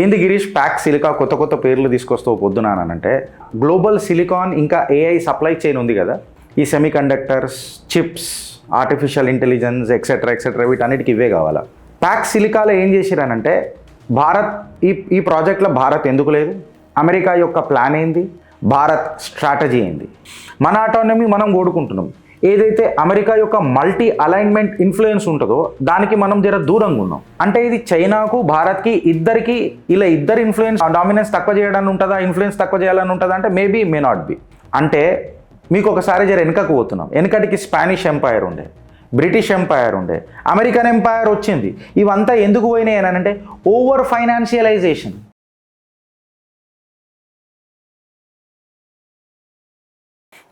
ఏంది Girish pack silica కొత్త కొత్త పేర్లు తీసుకొస్తావు పొద్దునానంటే గ్లోబల్ సిలికాన్ ఇంకా ఏఐ సప్లై చైన్ ఉంది కదా, ఈ semi conductors, chips, artificial intelligence etcetera వీటన్నిటికి ఇవే కావాలా. ప్యాక్ సిలికాలో ఏం చేసిరానంటే భారత్ ఈ ప్రాజెక్ట్లో భారత్ ఎందుకు లేదు, అమెరికా యొక్క ప్లాన్ ఏంది, భారత్ స్ట్రాటజీ ఏంది, మన ఆటోనమీ మనం కోడుకుంటున్నాం. ఏదైతే అమెరికా యొక్క మల్టీ అలైన్మెంట్ ఇన్ఫ్లుయెన్స్ ఉంటుందో దానికి మనం జర దూరంగా ఉన్నాం. అంటే ఇది చైనాకు భారత్కి ఇద్దరికి ఇలా ఇద్దరు ఇన్ఫ్లుయెన్స్ డామినెన్స్ తక్కువ చేయడానికి ఉంటుందా, ఇన్ఫ్లుయెన్స్ తక్కువ చేయాలని ఉంటుందా అంటే మేబీ మే నాట్ బి. అంటే మీకు ఒకసారి జర వెనకకు పోతున్నాం. వెనకటికి స్పానిష్ ఎంపైర్ ఉండే, బ్రిటిష్ ఎంపైర్ ఉండే, అమెరికన్ ఎంపైర్ వచ్చింది. ఇవంతా ఎందుకు పోయినాయి అని అంటే ఓవర్ ఫైనాన్షియలైజేషన్.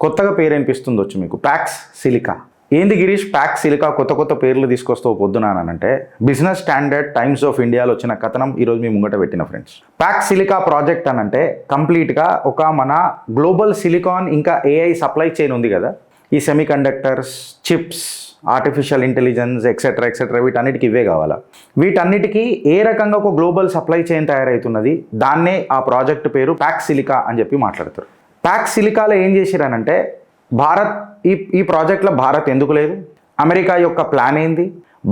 కొత్తగా పేరు అనిపిస్తుంది వచ్చి మీకు ప్యాక్స్ సిలికా. ఏంది గిరీష్ ప్యాక్ సిలికా కొత్త కొత్త పేర్లు తీసుకొస్తావు పొద్దునానంటే బిజినెస్ స్టాండర్డ్ టైమ్స్ ఆఫ్ ఇండియాలో వచ్చిన కథనం ఈరోజు మీ ముంగట పెట్టిన ఫ్రెండ్స్. ప్యాక్ సిలికా ప్రాజెక్ట్ అనంటే కంప్లీట్గా ఒక మన గ్లోబల్ సిలికాన్ ఇంకా ఏఐ సప్లై చైన్ ఉంది కదా, ఈ semi conductors, chips, artificial intelligence etcetera వీటన్నిటికి ఇవే కావాలా. వీటన్నిటికీ ఏ రకంగా ఒక గ్లోబల్ సప్లై చైన్ తయారవుతున్నది, దాన్నే ఆ ప్రాజెక్ట్ పేరు ప్యాక్ సిలికా అని చెప్పి మాట్లాడతారు. ప్యాక్ సిలికాలో ఏం చేసిరానంటే భారత్ ఈ ప్రాజెక్ట్లో భారత్ ఎందుకు లేదు, అమెరికా యొక్క ప్లాన్ ఏంది,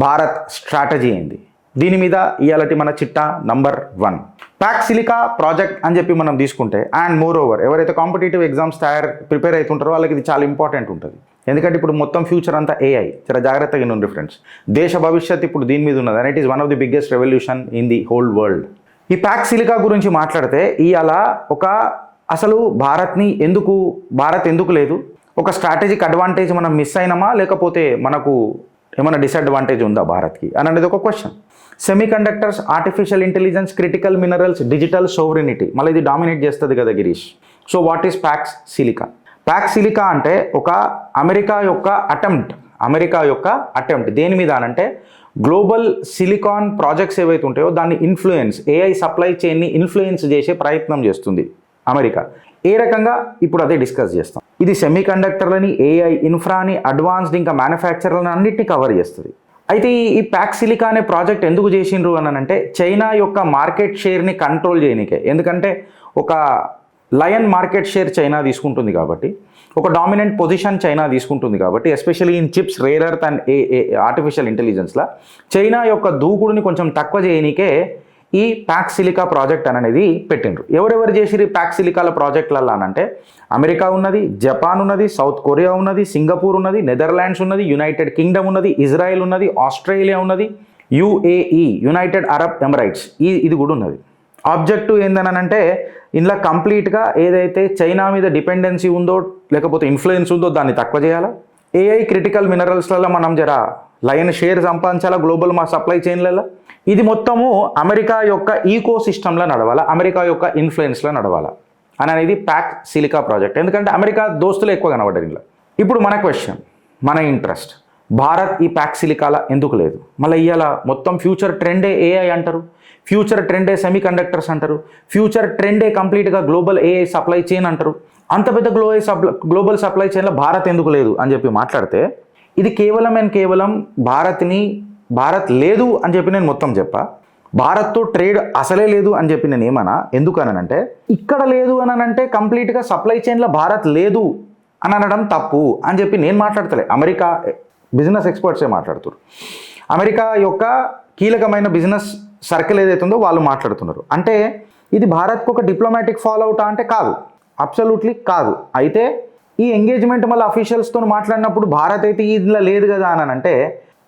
భారత్ స్ట్రాటజీ ఏంది, దీని మీద ఇవాళ మన చిట్టా నంబర్ 1 ప్యాక్ సిలికా ప్రాజెక్ట్ అని చెప్పి మనం తీసుకుంటే. అండ్ మోర్ ఓవర్ ఎవరైతే కాంపిటేటివ్ ఎగ్జామ్స్ ప్రిపేర్ అవుతుంటారో వాళ్ళకి ఇది చాలా ఇంపార్టెంట్ ఉంటుంది. ఎందుకంటే ఇప్పుడు మొత్తం ఫ్యూచర్ అంతా ఏఐ. చాలా జాగ్రత్తగా ఉండండి ఫ్రెండ్స్. దేశ భవిష్యత్ ఇప్పుడు దీని మీద ఉన్నది and it is one of the biggest revolution in the whole world. ఈ ప్యాక్ సిలికా గురించి మాట్లాడితే ఇవాళ అసలు భారత్ ఎందుకు లేదు, ఒక స్ట్రాటజిక్ అడ్వాంటేజ్ మనం మిస్ అయినామా, లేకపోతే మనకు ఏమైనా డిసడ్వాంటేజ్ ఉందా భారత్కి అని అనేది ఒక question. Semi conductors, artificial intelligence, critical minerals, digital sovereignty, మళ్ళీ ఇది డామినేట్ చేస్తుంది కదా Girish. So what is Pax Silica? Pax Silica అంటే ఒక అమెరికా యొక్క అటెంప్ట్ దేని మీద అనంటే గ్లోబల్ సిలికాన్ ప్రాజెక్ట్స్ ఏవైతే ఉంటాయో దాన్ని ఇన్ఫ్లుయెన్స్, ఏఐ సప్లై చైన్ని ఇన్ఫ్లుయెన్స్ చేసే ప్రయత్నం చేస్తుంది అమెరికా. ఏ రకంగా ఇప్పుడు అదే డిస్కస్ చేస్తాం. ఇది సెమీ కండక్టర్లని, ఏఐ ఇన్ఫ్రాని, అడ్వాన్స్డ్ ఇంకా మ్యానుఫ్యాక్చర్లను అన్నిటిని కవర్ చేస్తుంది. అయితే ఈ ప్యాక్ సిలికా అనే ప్రాజెక్ట్ ఎందుకు చేసిండ్రు అని అంటే చైనా యొక్క మార్కెట్ షేర్ని కంట్రోల్ చేయనికే. ఎందుకంటే ఒక లయన్ మార్కెట్ షేర్ చైనా తీసుకుంటుంది కాబట్టి, ఒక డామినెంట్ పొజిషన్ చైనా తీసుకుంటుంది కాబట్టి, especially in chips, rare earth and artificial ఇంటెలిజెన్స్లా చైనా యొక్క దూకుడుని కొంచెం తక్కువ చేయనికే ఈ ప్యాక్ సిలికా ప్రాజెక్ట్ అనేది పెట్టిండ్రు. ఎవరెవరు చేసిరు ఈ ప్యాక్ సిలికాల ప్రాజెక్టులలో అంటే అమెరికా ఉన్నది, జపాన్ ఉన్నది, సౌత్ కొరియా ఉన్నది, సింగపూర్ ఉన్నది, నెదర్లాండ్స్ ఉన్నది, యునైటెడ్ కింగ్డమ్ ఉన్నది, ఇజ్రాయెల్ ఉన్నది, ఆస్ట్రేలియా ఉన్నది, యుఏఈ, యునైటెడ్ అరబ్ ఎమిరేట్స్ ఇది కూడా ఉన్నది. ఆబ్జెక్టివ్ ఏందనంటే ఇందులో కంప్లీట్గా ఏదైతే చైనా మీద డిపెండెన్సీ ఉందో లేకపోతే ఇన్ఫ్లుయెన్స్ ఉందో దాన్ని తక్కువ చేయాలా, ఏఐ క్రిటికల్ మినరల్స్లలో మనం లయన్ షేర్ సంపాదించాలా గ్లోబల్ మా సప్లై చైన్లలో. ఇది మొత్తము అమెరికా యొక్క ఈకో సిస్టంలో నడవాలా, అమెరికా యొక్క ఇన్ఫ్లుయెన్స్లో నడవాలా అనేది ప్యాక్ సిలికా ప్రాజెక్ట్. ఎందుకంటే అమెరికా దోస్తులు ఎక్కువ కనబడ్డారు ఇందులో. ఇప్పుడు మన క్వశ్చన్, మన ఇంట్రెస్ట్, భారత్ ఈ ప్యాక్ సిలికాల ఎందుకు లేదు? మళ్ళీ ఇవాళ మొత్తం ఫ్యూచర్ ట్రెండే ఏఐ అంటారు, ఫ్యూచర్ ట్రెండే సెమీ కండక్టర్స్ అంటారు, ఫ్యూచర్ ట్రెండే కంప్లీట్గా గ్లోబల్ ఏఐ సప్లై చైన్ అంటారు. అంత పెద్ద గ్లోబల్ సప్లై చైన్లో భారత్ ఎందుకు లేదు అని చెప్పి మాట్లాడితే ఇది కేవలం భారత్ లేదు అని చెప్పి నేను మొత్తం చెప్పా. భారత్తో ట్రేడ్ అసలే లేదు అని చెప్పి నేను ఏమన్నా, ఎందుకనంటే ఇక్కడ లేదు అని అంటే కంప్లీట్గా సప్లై చైన్లో భారత్ లేదు అని అనడం తప్పు అని చెప్పి నేను మాట్లాడతలే. అమెరికా బిజినెస్ ఎక్స్పర్ట్సే మాట్లాడుతున్నారు. అమెరికా యొక్క కీలకమైన బిజినెస్ సర్కిల్ ఏదైతే ఉందో వాళ్ళు మాట్లాడుతున్నారు. అంటే ఇది భారత్కు ఒక డిప్లొమాటిక్ ఫాలో అవుటా అంటే కాదు, అబ్సల్యూట్లీ కాదు. అయితే ఈ ఎంగేజ్మెంట్ మళ్ళీ అఫీషియల్స్తో మాట్లాడినప్పుడు భారత్ అయితే ఇందులో లేదు కదా అని అంటే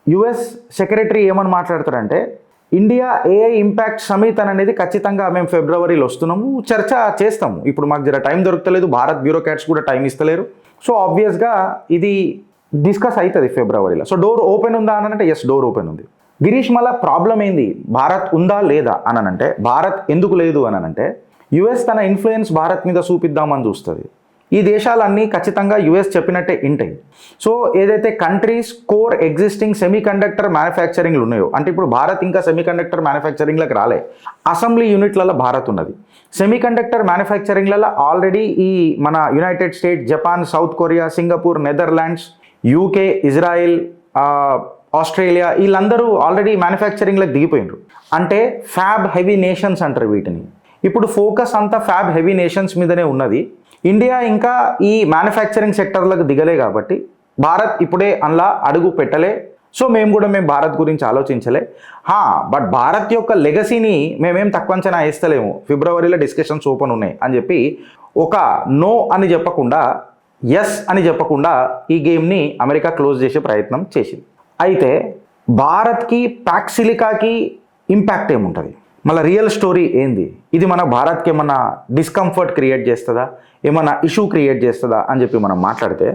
యుఎస్ సెక్రటరీ ఏమని మాట్లాడతారంటే ఇండియా ఏఐ ఇంపాక్ట్ సమిట్ అనేది ఖచ్చితంగా మేము ఫిబ్రవరిలో వస్తున్నాము, చర్చ చేస్తాము. ఇప్పుడు మాకు టైం దొరకలేదు, భారత్ బ్యూరోక్రాట్స్ కూడా టైం ఇస్తలేరు. సో ఆబ్వియస్గా ఇది డిస్కస్ అవుతుంది ఫిబ్రవరిలో. సో డోర్ ఓపెన్ ఉందా అని అంటే ఎస్, డోర్ ఓపెన్ ఉంది. గిరీష్ మళ్ళీ ప్రాబ్లం ఏంది, భారత్ ఉందా లేదా అని అంటే భారత్ ఎందుకు లేదు అని అంటే యుఎస్ తన ఇన్ఫ్లుయెన్స్ భారత్ మీద చూపిద్దామని చూస్తుంది. ఈ దేశాలన్నీ ఖచ్చితంగా యుఎస్ చెప్పినట్టే ఇంటాయి. సో ఏదైతే countries core existing semi conductor మ్యానుఫ్యాక్చరింగ్లు ఉన్నాయో, అంటే ఇప్పుడు భారత్ ఇంకా సెమీ కండక్టర్ మ్యానుఫ్యాక్చరింగ్లకు రాలే, అసెంబ్లీ యూనిట్లలో భారత్ ఉన్నది. సెమీ కండక్టర్ మ్యానుఫ్యాక్చరింగ్లలో ఆల్రెడీ ఈ మన United states, Japan, south Korea, Singapore, Netherlands, UK, Israel, Australia వీళ్ళందరూ ఆల్రెడీ మ్యానుఫ్యాక్చరింగ్లోకి దిగిపోయినారు. అంటే ఫ్యాబ్ హెవీ నేషన్స్ అంటారు వీటిని. ఇప్పుడు ఫోకస్ అంతా ఫ్యాబ్ హెవీ నేషన్స్ మీదనే ఉన్నది. ఇండియా ఇంకా ఈ మ్యానుఫ్యాక్చరింగ్ సెక్టర్లకు దిగలే కాబట్టి భారత్ ఇప్పుడే అందులో అడుగు పెట్టలే. సో మేము భారత్ గురించి ఆలోచించలే. బట్ భారత్ యొక్క లెగసీని మేమేం తక్కువ అంచనా వేస్తలేము. ఫిబ్రవరిలో డిస్కషన్స్ ఓపెన్ ఉన్నాయి అని చెప్పి ఒక నో అని చెప్పకుండా ఎస్ అని చెప్పకుండా ఈ గేమ్ని అమెరికా క్లోజ్ చేసే ప్రయత్నం చేసింది. అయితే భారత్కి ప్యాక్ సిలికాకి ఇంపాక్ట్ ఏముంటుంది, మళ్ళీ రియల్ స్టోరీ ఏంది, ఇది మన భారత్కి ఏమన్నా డిస్కంఫర్ట్ క్రియేట్ చేస్తుందా, ఏమన్నా ఇష్యూ క్రియేట్ చేస్తుందా అని చెప్పి మనం మాట్లాడితే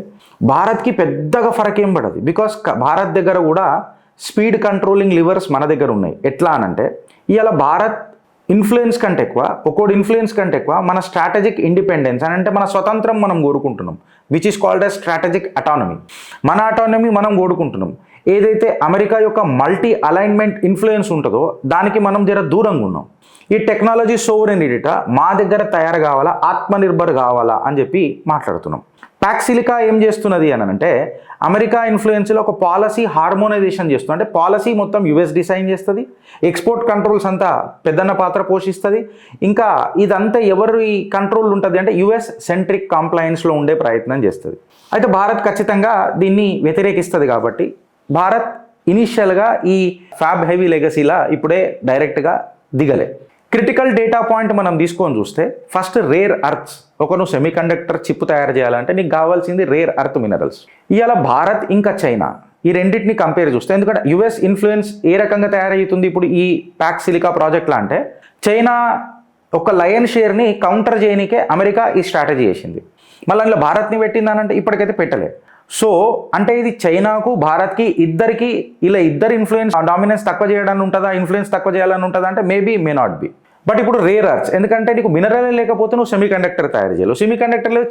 భారత్కి పెద్దగా ఫరక్ ఏం పడదు. బికాస్ భారత్ దగ్గర కూడా స్పీడ్ కంట్రోలింగ్ లివర్స్ మన దగ్గర ఉన్నాయి. ఎట్లా అనంటే ఇవాళ భారత్ ఇన్ఫ్లుయెన్స్ కంటే ఎక్కువ, ఒక్కోటి ఇన్ఫ్లుయెన్స్ కంటే ఎక్కువ మన స్ట్రాటజిక్ ఇండిపెండెన్స్ అని అంటే మన స్వతంత్రం మనం కోరుకుంటున్నాం, which is called as strategic autonomy. మన అటానమీ మనం కోరుకుంటున్నాం. ఏదైతే అమెరికా యొక్క మల్టీ అలైన్మెంట్ ఇన్ఫ్లుయెన్స్ ఉంటుందో దానికి మనం జర దూరంగా ఉన్నాం. ఈ టెక్నాలజీ సోవరెనిటీట మా దగ్గర తయారు కావాలా, ఆత్మనిర్భర్ కావాలా అని చెప్పి మాట్లాడుతున్నాం. ప్యాక్ సిలికా ఏం చేస్తున్నది అని అంటే అమెరికా ఇన్ఫ్లుయెన్స్లో ఒక పాలసీ హార్మోనైజేషన్ చేస్తుంది. అంటే పాలసీ మొత్తం యుఎస్ డిసైన్ చేస్తుంది, ఎక్స్పోర్ట్ కంట్రోల్స్ అంతా పెద్దన్న పాత్ర పోషిస్తుంది. ఇంకా ఇదంతా ఎవరి కంట్రోల్ ఉంటుంది అంటే యుఎస్ సెంట్రిక్ కాంప్లయన్స్లో ఉండే ప్రయత్నం చేస్తుంది. అయితే భారత్ ఖచ్చితంగా దీన్ని వ్యతిరేకిస్తుంది. కాబట్టి భారత్ ఇనీషియల్గా ఈ ఫ్యాబ్ హెవీ లెగసీలా ఇప్పుడే డైరెక్ట్గా దిగలే. క్రిటికల్ డేటా పాయింట్ మనం తీసుకొని చూస్తే ఫస్ట్ రేర్ అర్త్స్. నువ్వు సెమీ కండక్టర్ చిప్ తయారు చేయాలంటే నీకు కావాల్సింది రేర్ అర్త్ మినరల్స్. ఇవాళ భారత్ ఇంకా చైనా ఈ రెండింటిని కంపేర్ చూస్తే, ఎందుకంటే యుఎస్ ఇన్ఫ్లుయెన్స్ ఏ రకంగా తయారవుతుంది ఇప్పుడు ఈ ప్యాక్ సిలికా ప్రాజెక్ట్లో అంటే చైనా ఒక లయన్ షేర్ని కౌంటర్ చేయడానికే అమెరికా ఈ స్ట్రాటజీ చేసింది. మళ్ళీ అందులో భారత్ని పెట్టిందనంటే ఇప్పటికైతే పెట్టలే. సో అంటే ఇది చైనాకు భారత్కి ఇద్దరికి ఇలా ఇద్దరు ఇన్ఫ్లుయెన్స్ డామినెన్స్ తక్కువ చేయడానికి ఉంటుందా, ఇన్ఫ్లుయెన్స్ తక్కువ చేయాలని ఉంటుందా అంటే maybe may not be. But ఇప్పుడు రేర్ అర్త్స్, ఎందుకంటే నీకు మినరల్ లేకపోతే నువ్వు సెమీ కండక్టర్ తయారు చేయలేవు, సెమీ కండక్టర్ లేదు,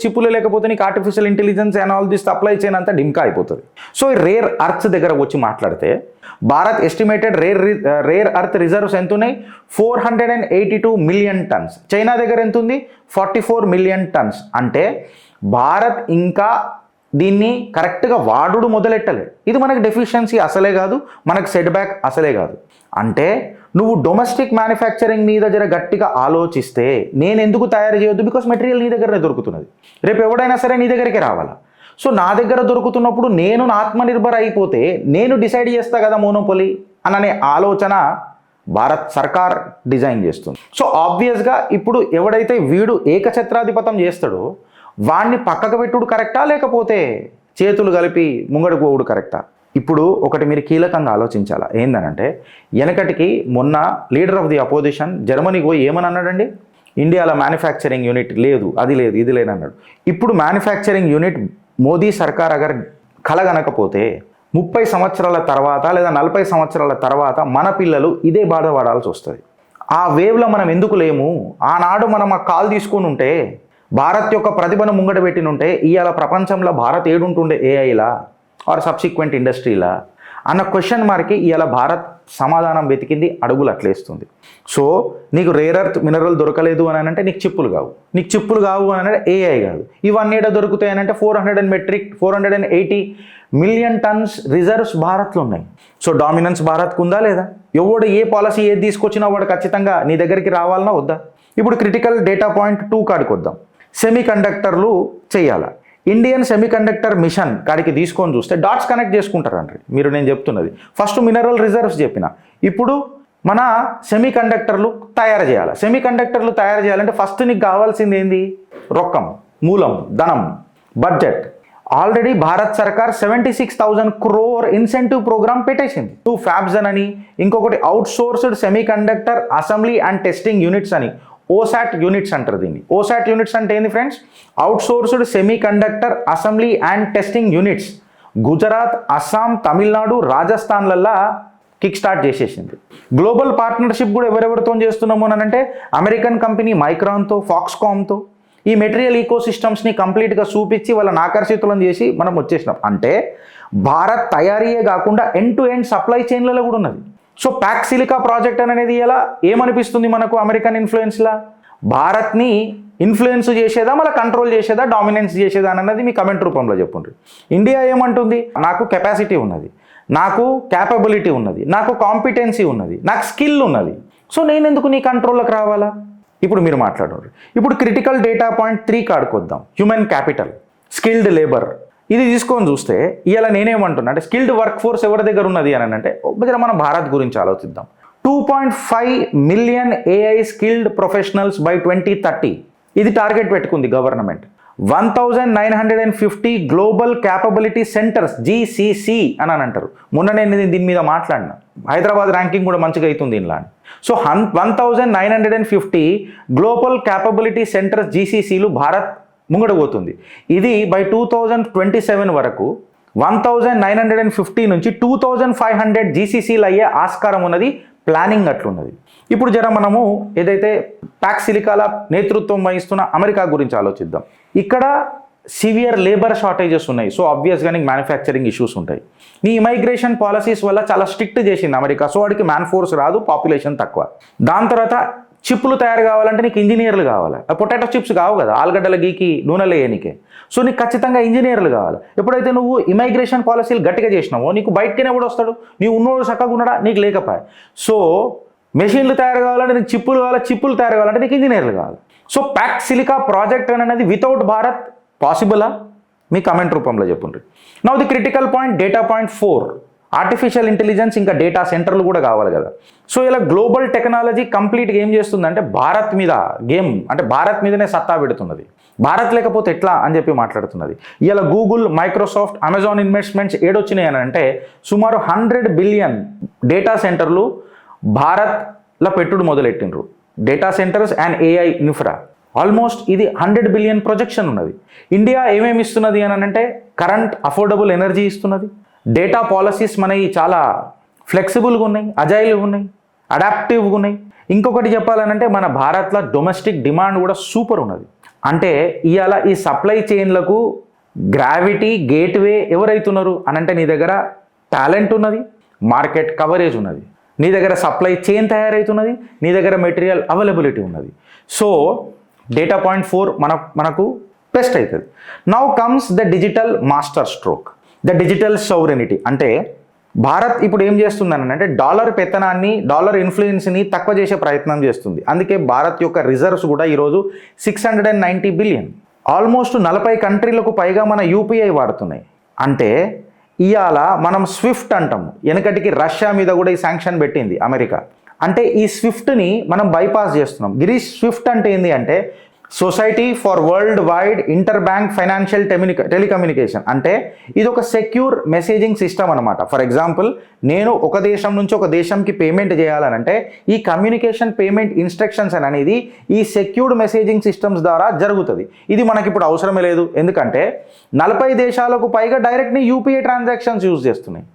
చిప్పులు లేకపోతే నీకు artificial intelligence and all this supply chain అంతా డింకా అయిపోతుంది. సో ఈ రేర్ అర్త్స్ దగ్గర వచ్చి మాట్లాడితే Bharat estimated rare earth reserves ఎంత ఉన్నాయి, 482 మిలియన్ టన్స్. చైనా దగ్గర ఎంత ఉంది, 44 మిలియన్ టన్స్. అంటే భారత్ ఇంకా దీన్ని కరెక్ట్గా వాడుడు మొదలెట్టలే. ఇది మనకు డెఫిషియన్సీ అసలే కాదు, మనకు సెట్ బ్యాక్ అసలే కాదు. అంటే నువ్వు డొమెస్టిక్ మ్యానుఫ్యాక్చరింగ్ మీద జర గట్టిగా ఆలోచిస్తే నేను ఎందుకు తయారు చేయొద్దు, బికాస్ మెటీరియల్ నీ దగ్గరనే దొరుకుతున్నది, రేపు ఎవడైనా సరే నీ దగ్గరికి రావాలా. సో నా దగ్గర దొరుకుతున్నప్పుడు నేను ఆత్మనిర్భర్ అయిపోతే నేను డిసైడ్ చేస్తా కదా మోనోపోలీ అనే ఆలోచన భారత్ సర్కార్ డిజైన్ చేస్తుంది. సో ఆబ్వియస్గా ఇప్పుడు ఎవడైతే వీడు ఏకఛత్రాధిపతం చేస్తాడో వాడిని పక్కకు పెట్టుడు కరెక్టా, లేకపోతే చేతులు కలిపి ముంగడికి పోవుడు కరెక్టా? ఇప్పుడు ఒకటి మీరు కీలకంగా ఆలోచించాలా. ఏందనంటే వెనకటికి మొన్న లీడర్ ఆఫ్ ది అపోజిషన్ జర్మనీకి పోయి ఏమని అన్నాడండి, ఇండియాలో మ్యానుఫ్యాక్చరింగ్ యూనిట్ లేదు, అది లేదు, ఇది లేదు అన్నాడు. ఇప్పుడు మ్యానుఫ్యాక్చరింగ్ యూనిట్ మోదీ సర్కార్ అగర్ కలగనకపోతే 30 సంవత్సరాల తర్వాత లేదా 40 సంవత్సరాల తర్వాత మన పిల్లలు ఇదే బాధ పడాల్సి వస్తుంది. ఆ వేవ్లో మనం ఎందుకు లేము? ఆనాడు మనం ఆ కాల్ తీసుకుని ఉంటే, భారత్ యొక్క ప్రతిభను ముంగట పెట్టినుంటే ఇవాళ ప్రపంచంలో భారత్ ఏడుంటుండే, ఏఐలా ఆర్ సబ్సిక్వెంట్ ఇండస్ట్రీలా అన్న క్వశ్చన్ మార్క్కి ఇవాళ భారత్ సమాధానం వెతికింది, అడుగులు అట్లేస్తుంది. సో నీకు రేర్ అర్త్ మినరల్ దొరకలేదు అని అంటే నీకు చిప్పులు కావు అని అంటే ఏఐ కాదు. ఇవన్నీ ఏడా దొరుకుతాయి అని అంటే 480 మిలియన్ టన్స్ రిజర్వ్స్ భారత్లో ఉన్నాయి. సో డామినెన్స్ భారత్కు ఉందా లేదా? ఎవడు ఏ పాలసీ ఏది తీసుకొచ్చినా వాడు ఖచ్చితంగా నీ దగ్గరికి రావాలన్నా వద్దా? ఇప్పుడు క్రిటికల్ డేటా పాయింట్ 2 కాడికి వద్దాం. సెమీ కండక్టర్లు చేయాలా? ఇండియన్ సెమీ కండక్టర్ మిషన్ కాడికి తీసుకొని చూస్తే డాట్స్ కనెక్ట్ చేసుకుంటారండి. నేను చెప్తున్నది ఫస్ట్ మినరల్ రిజర్వ్స్ చెప్పిన, ఇప్పుడు మన సెమీ కండక్టర్లు తయారు చేయాలి. సెమీ కండక్టర్లు తయారు చేయాలంటే ఫస్ట్ నీకు కావాల్సింది ఏంది? రొక్కం, మూలం, ధనం, బడ్జెట్. ఆల్రెడీ భారత్ సర్కార్ 76,000 crore ఇన్సెంటివ్ ప్రోగ్రామ్ పెట్టేసింది. 2 ఫ్యాబ్జన్ అని, ఇంకొకటి out sourced semi conductor assembly and testing units అని, ఓసాట్ యూనిట్స్ అంటారు దీన్ని. ఓసాట్ యూనిట్స్ అంటే ఏంది friends? Out sourced semi conductor assembly and testing units. Gujarat, Assam, Tamil Nadu, రాజస్థాన్లల్లా కిక్ స్టార్ట్ చేసేసింది. గ్లోబల్ పార్ట్నర్షిప్ కూడా ఎవరెవరితో చేస్తున్నాము అని అంటే అమెరికన్ కంపెనీ మైక్రాన్తో, ఫాక్స్కామ్తో ఈ మెటీరియల్ ఈకో సిస్టమ్స్ని కంప్లీట్గా చూపించి వాళ్ళని ఆకర్షితులను చేసి మనం వచ్చేసినాం. అంటే భారత్ తయారీయే కాకుండా ఎండ్ టు ఎండ్ సప్లై చైన్లలో కూడా ఉన్నది. సో ప్యాక్ సిలికా ప్రాజెక్ట్ అనేది ఎలా ఏమనిపిస్తుంది మనకు అమెరికన్ ఇన్ఫ్లుయెన్స్లా? భారత్ని ఇన్ఫ్లుయెన్స్ చేసేదా, మళ్ళీ కంట్రోల్ చేసేదా, డామినెన్స్ చేసేదా అన్నది మీ కమెంట్ రూపంలో చెప్పండి. ఇండియా ఏమంటుంది? నాకు కెపాసిటీ ఉన్నది, నాకు క్యాపబిలిటీ ఉన్నది, నాకు కాంపిటెన్సీ ఉన్నది, నాకు స్కిల్ ఉన్నది. సో నేను ఎందుకు నీ కంట్రోల్లోకి రావాలా? ఇప్పుడు మీరు మాట్లాడారు. ఇప్పుడు క్రిటికల్ డేటా పాయింట్ 3 కాడుకొద్దాం. Human capital, skilled labour. ఇది తీసుకొని చూస్తే ఇవాళ నేనేమంటున్నా అంటే స్కిల్డ్ వర్క్ ఫోర్స్ ఎవరి దగ్గర ఉన్నది అని అంటే మన భారత్ గురించి ఆలోచిద్దాం. 2.5 million AI skilled professionals by 2030 ఇది టార్గెట్ పెట్టుకుంది government. 1950 global capability centres GCC అని అంటారు. మొన్న నేను దీని మీద మాట్లాడినా, హైదరాబాద్ ర్యాంకింగ్ కూడా మంచిగా అవుతుంది ఇలా. సో 1950 గ్లోబల్ క్యాపబిలిటీ సెంటర్స్ GCCలు భారత్ ముంగడబోతుంది. ఇది బై 2027 వరకు 1950 నుంచి 2500 GCCలు అయ్యే ఆస్కారం ఉన్నది. ప్లానింగ్ అట్లున్నది. ఇప్పుడు మనము ఏదైతే ప్యాక్ సిలికాల నేతృత్వం వహిస్తున్న అమెరికా గురించి ఆలోచిద్దాం. ఇక్కడ సివియర్ లేబర్ షార్టేజెస్ ఉన్నాయి. సో ఆబ్వియస్గా నీకు మ్యానుఫ్యాక్చరింగ్ ఇష్యూస్ ఉంటాయి. నీ ఇమైగ్రేషన్ పాలసీస్ వల్ల చాలా స్ట్రిక్ట్ చేసింది అమెరికా. సో వాడికి మ్యాన్ ఫోర్స్ రాదు, పాపులేషన్ తక్కువ. దాని తర్వాత చిప్లు తయారు కావాలంటే నీకు ఇంజనీర్లు కావాలి. పొటాటో చిప్స్ కావు కదా, ఆలుగడ్డల గీకి నూనెలు వేయనికే. సో నీకు ఖచ్చితంగా ఇంజనీర్లు కావాలి. ఎప్పుడైతే నువ్వు ఇమైగ్రేషన్ పాలసీలు గట్టిగా చేసినావో నీకు బయటకినే కూడా వస్తాడు. నీ ఉన్నోడు చక్కగా ఉన్నాడా, నీకు లేకపోయా. సో మెషిన్లు తయారు కావాలంటే నీకు చిప్పులు కావాలి, చిప్పులు తయారు కావాలంటే నీకు ఇంజనీర్లు కావాలి. సో ప్యాక్ సిలికా ప్రాజెక్ట్ అనేది వితౌట్ భారత్ పాసిబులా? మీ కమెంట్ రూపంలో చెప్పండి. Now the critical point data point 4 artificial intelligence ఇంకా డేటా సెంటర్లు కూడా కావాలి కదా. సో ఇలా గ్లోబల్ టెక్నాలజీ కంప్లీట్గా ఏం చేస్తుందంటే భారత్ మీద గేమ్ అంటే భారత్ మీదనే సత్తా పెడుతున్నది. భారత్ లేకపోతే ఎట్లా అని చెప్పి మాట్లాడుతున్నది. ఇలా గూగుల్, మైక్రోసాఫ్ట్, అమెజాన్ ఇన్వెస్ట్మెంట్స్ ఏడొచ్చినాయి అని అంటే సుమారు 100 బిలియన్ డేటా సెంటర్లు భారత్లో పెట్టుడు మొదలెట్టిండ్రు. Data centres and AI infra almost ఇది 100 బిలియన్ ప్రొజెక్షన్ ఉన్నది. ఇండియా ఏమేమి ఇస్తున్నది అని అంటే కరెంట్ అఫోర్డబుల్ ఎనర్జీ ఇస్తున్నది. డేటా పాలసీస్ మనవి చాలా ఫ్లెక్సిబుల్గా ఉన్నాయి, అజైల్గా ఉన్నాయి, అడాప్టివ్గా ఉన్నాయి. ఇంకొకటి చెప్పాలనంటే మన భారత్లో డొమెస్టిక్ డిమాండ్ కూడా సూపర్ ఉన్నది. అంటే ఇవాళ ఈ సప్లై చైన్లకు గ్రావిటీ గేట్వే ఎవరైతున్నారు అని అంటే నీ దగ్గర టాలెంట్ ఉన్నది, మార్కెట్ కవరేజ్ ఉన్నది, నీ దగ్గర సప్లై చైన్ తయారవుతున్నది, నీ దగ్గర మెటీరియల్ అవైలబిలిటీ ఉన్నది. సో డేటా పాయింట్ 4 మనకు బెస్ట్ అవుతుంది. Now comes the digital master stroke, the digital sovereignty. అంటే భారత్ ఇప్పుడు ఏం చేస్తుందని అంటే డాలర్ పెత్తనాన్ని, డాలర్ ఇన్ఫ్లుయెన్స్ని తక్కువ చేసే ప్రయత్నం చేస్తుంది. అందుకే భారత్ యొక్క రిజర్వ్స్ కూడా ఈరోజు 690 బిలియన్, ఆల్మోస్ట్ 40 కంట్రీలకు పైగా మన UPI వాడుతున్నాయి. అంటే ఇవాళ మనం స్విఫ్ట్ అంటాము, వెనకటికి రష్యా మీద కూడా ఈ శాంక్షన్ పెట్టింది అమెరికా. అంటే ఈ స్విఫ్ట్ని మనం బైపాస్ చేస్తున్నాం. గిరీష్, స్విఫ్ట్ అంటే ఏంటి అంటే society for world wide inter bank financial telecommunication. అంటే ఇది ఒక సెక్యూర్ మెసేజింగ్ సిస్టమ్ అనమాట. ఫర్ ఎగ్జాంపుల్ నేను ఒక దేశం నుంచి ఒక దేశంకి పేమెంట్ చేయాలనంటే ఈ కమ్యూనికేషన్ పేమెంట్ ఇన్స్ట్రక్షన్స్ అనేది ఈ సెక్యూర్డ్ మెసేజింగ్ సిస్టమ్స్ ద్వారా జరుగుతుంది. ఇది మనకి ఇప్పుడు అవసరమే లేదు, ఎందుకంటే 40 దేశాలకు పైగా డైరెక్ట్ నీ UPI ట్రాన్సాక్షన్స్ యూజ్ చేస్తున్నాయి.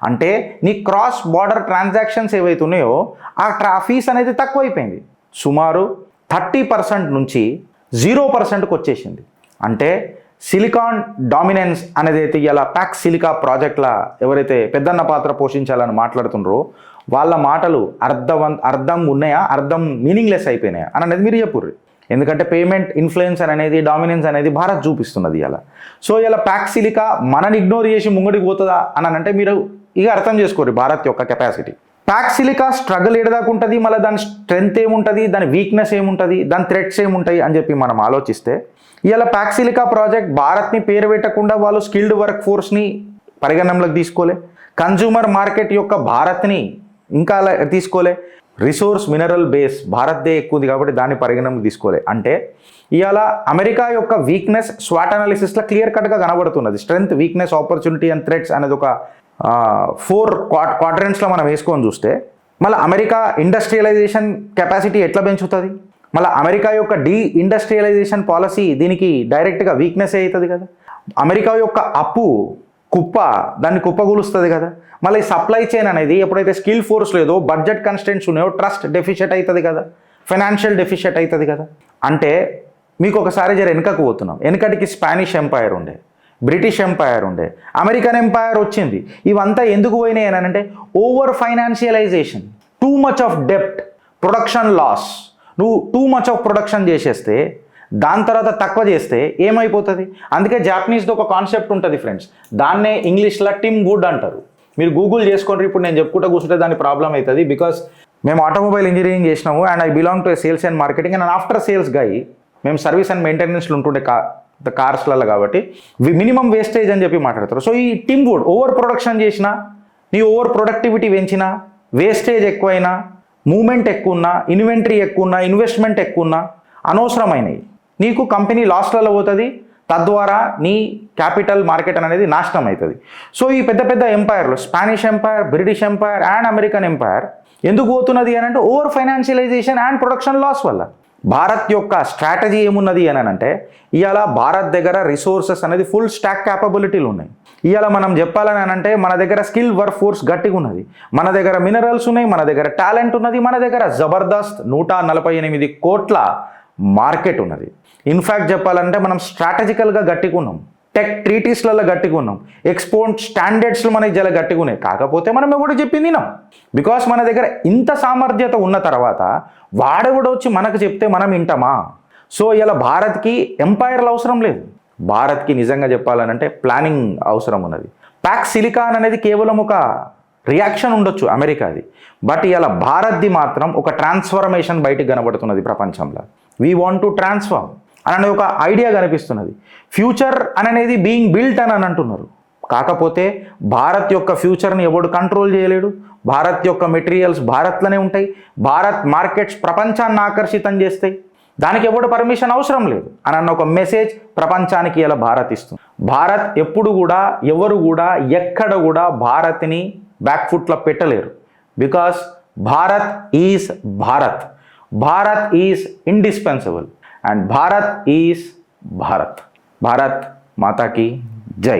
అంటే నీ క్రాస్ బార్డర్ ట్రాన్సాక్షన్స్ ఏవైతున్నాయో ఆ ఫీస్ అనేది తక్కువైపోయింది. సుమారు 30% నుంచి 0%కు వచ్చేసింది. అంటే సిలికాన్ డామినెన్స్ అనేది అయితే ఇలా ప్యాక్ సిలికా ప్రాజెక్ట్లా ఎవరైతే పెద్దన్న పాత్ర పోషించాలని మాట్లాడుతున్నారో వాళ్ళ మాటలు అర్థం ఉన్నాయా, అర్థం మీనింగ్లెస్ అయిపోయినాయా అని అనేది మీరు చెప్పుర్రి. ఎందుకంటే పేమెంట్ ఇన్ఫ్లుయెన్స్ అనేది, డామినెన్స్ అనేది భారత్ చూపిస్తున్నది ఇలా. సో ఇలా ప్యాక్ సిలికా మనని ఇగ్నోర్ చేసి ముంగడికి పోతుందా అని అంటే మీరు ఇక అర్థం చేసుకోరు భారత్ యొక్క కెపాసిటీ. ప్యాక్ సిలికా స్ట్రగుల్ ఏడదాకా ఉంటుంది, మళ్ళీ దాని స్ట్రెంగ్త్ ఏముంటుంది, దాని వీక్నెస్ ఏముంటుంది, దాని థ్రెట్స్ ఏముంటాయి అని చెప్పి మనం ఆలోచిస్తే ఇవాళ ప్యాక్ సిలికా ప్రాజెక్ట్ భారత్ని పేరు పెట్టకుండా వాళ్ళు స్కిల్డ్ వర్క్ ఫోర్స్ని పరిగణనలోకి తీసుకోలే, కన్జ్యూమర్ మార్కెట్ యొక్క భారత్ని ఇంకా తీసుకోలే, రిసోర్స్ మినరల్ బేస్ భారత్దే ఎక్కువ ఉంది కాబట్టి దాన్ని పరిగణనలోకి తీసుకోలే. అంటే ఇవాళ అమెరికా యొక్క వీక్నెస్ స్వాట్ అనాలిసిస్లో క్లియర్ కట్గా కనబడుతున్నది. Strength, weakness, opportunity and threats అనేది ఒక 4 క్వాడ్రెంట్స్లో మనం వేసుకొని చూస్తే మళ్ళీ అమెరికా ఇండస్ట్రియలైజేషన్ కెపాసిటీ ఎట్లా పెంచుతుంది, మళ్ళీ అమెరికా యొక్క ఇండస్ట్రియలైజేషన్ పాలసీ దీనికి డైరెక్ట్గా వీక్నెస్ అవుతుంది కదా. అమెరికా యొక్క అప్పు దాన్ని కుప్పగూలుస్తుంది కదా. మళ్ళీ సప్లై చైన్ అనేది ఎప్పుడైతే స్కిల్ ఫోర్స్ లేదో, బడ్జెట్ కన్స్టెంట్స్ ఉన్నాయో ట్రస్ట్ డెఫిషియట్ అవుతుంది కదా, ఫైనాన్షియల్ డెఫిషియట్ అవుతుంది కదా. అంటే మీకు ఒకసారి వెనకకు పోతున్నాం. వెనకటికి స్పానిష్ ఎంపైర్ ఉండే, బ్రిటిష్ ఎంపైర్ ఉండే, అమెరికన్ ఎంపైర్ వచ్చింది. ఇవంతా ఎందుకు పోయినాయి అని అంటే over financialization, too much of డెప్ట్, ప్రొడక్షన్ లాస్. నువ్వు టూ మచ్ ఆఫ్ ప్రొడక్షన్ చేసేస్తే దాని తర్వాత తక్కువ చేస్తే ఏమైపోతుంది. అందుకే జాపనీస్ది ఒక కాన్సెప్ట్ ఉంటుంది ఫ్రెండ్స్, దాన్నే ఇంగ్లీష్లో టిమ్ వుడ్ అంటారు. మీరు గూగుల్ చేసుకోండి. ఇప్పుడు నేను చెప్పుకుంటూ కూర్చుంటే దాని ప్రాబ్లం అవుతుంది. బికాస్ మేము ఆటోమొబైల్ ఇంజనీరింగ్ చేసినాము and I belong to sales and marketing and after sales guy. మేము సర్వీస్ అండ్ మెయింటెనెన్స్లు ఉంటుండే కార్స్లలో కాబట్టి మినిమం వేస్టేజ్ అని చెప్పి మాట్లాడతారు. సో ఈ టిమ్ వుడ్ ఓవర్ ప్రొడక్షన్ చేసినా, నీ ఓవర్ ప్రొడక్టివిటీ పెంచినా, వేస్టేజ్ ఎక్కువైనా, మూమెంట్ ఎక్కువ ఉన్నా, ఇన్వెంటరీ ఎక్కువ ఉన్నా, ఇన్వెస్ట్మెంట్ ఎక్కువ ఉన్నా, అనవసరమైనవి నీకు కంపెనీ లాస్లలో పోతుంది. తద్వారా నీ క్యాపిటల్ మార్కెట్ అనేది నాశనం అవుతుంది. సో ఈ పెద్ద పెద్ద ఎంపైర్లు, Spanish empire, British empire and American empire ఎందుకు పోతున్నది అని అంటే over financialization and production loss వల్ల. భారత్ యొక్క స్ట్రాటజీ ఏమున్నది అని అంటే ఇవాళ భారత్ దగ్గర రిసోర్సెస్ అనేది ఫుల్ స్టాక్ క్యాపబిలిటీలు ఉన్నాయి. ఇవాళ మనం చెప్పాలని అంటే మన దగ్గర స్కిల్ వర్క్ ఫోర్స్ గట్టిగా ఉన్నది, మన దగ్గర మినరల్స్ ఉన్నాయి, మన దగ్గర టాలెంట్ ఉన్నది, మన దగ్గర జబర్దస్త్ 148 కోట్ల మార్కెట్ ఉన్నది. ఇన్ఫ్యాక్ట్ చెప్పాలంటే మనం స్ట్రాటజికల్గా గట్టిగా ఉన్నాం, టెక్ ట్రీటీస్లలో గట్టిగా ఉన్నాం, ఎక్స్పోర్ట్ స్టాండర్డ్స్లో మనకి జల గట్టిగా ఉన్నాయి. కాకపోతే మనం ఎవడో చెప్పింది వినాం. బికాస్ మన దగ్గర ఇంత సామర్థ్యత ఉన్న తర్వాత వాడెవడో వచ్చి మనకు చెప్తే మనం వింటామా? సో ఇలా భారత్కి ఎంపైర్లు అవసరం లేదు. భారత్కి నిజంగా చెప్పాలనంటే ప్లానింగ్ అవసరం ఉన్నది. ప్యాక్ సిలికాన్ అనేది కేవలం ఒక రియాక్షన్ ఉండొచ్చు అమెరికాది, బట్ ఇలా భారత్ది మాత్రం ఒక ట్రాన్స్ఫర్మేషన్ బయటికి కనబడుతున్నది ప్రపంచంలో. వీ వాంట్ టు ట్రాన్స్ఫార్మ్ అనే ఒక ఐడియా కనిపిస్తున్నది. ఫ్యూచర్ అనేది బీయింగ్ బిల్ట్ అని అంటున్నారు. కాకపోతే భారత్ యొక్క ఫ్యూచర్ని ఎవడు కంట్రోల్ చేయలేడు. భారత్ యొక్క మెటీరియల్స్ భారత్లోనే ఉంటాయి. భారత్ మార్కెట్స్ ప్రపంచాన్ని ఆకర్షితం చేస్తాయి. దానికి ఎవడు పర్మిషన్ అవసరం లేదు అని అన్న ఒక మెసేజ్ ప్రపంచానికి ఇలా భారత్ ఇస్తుంది. భారత్ ఎప్పుడు కూడా ఎవరు కూడా ఎక్కడ కూడా భారత్ని బ్యాక్ ఫుట్లో పెట్టలేరు. Because Bharat is Bharat. Bharat is indispensable and Bharat is Bharat. Bharat మాతాకి జై.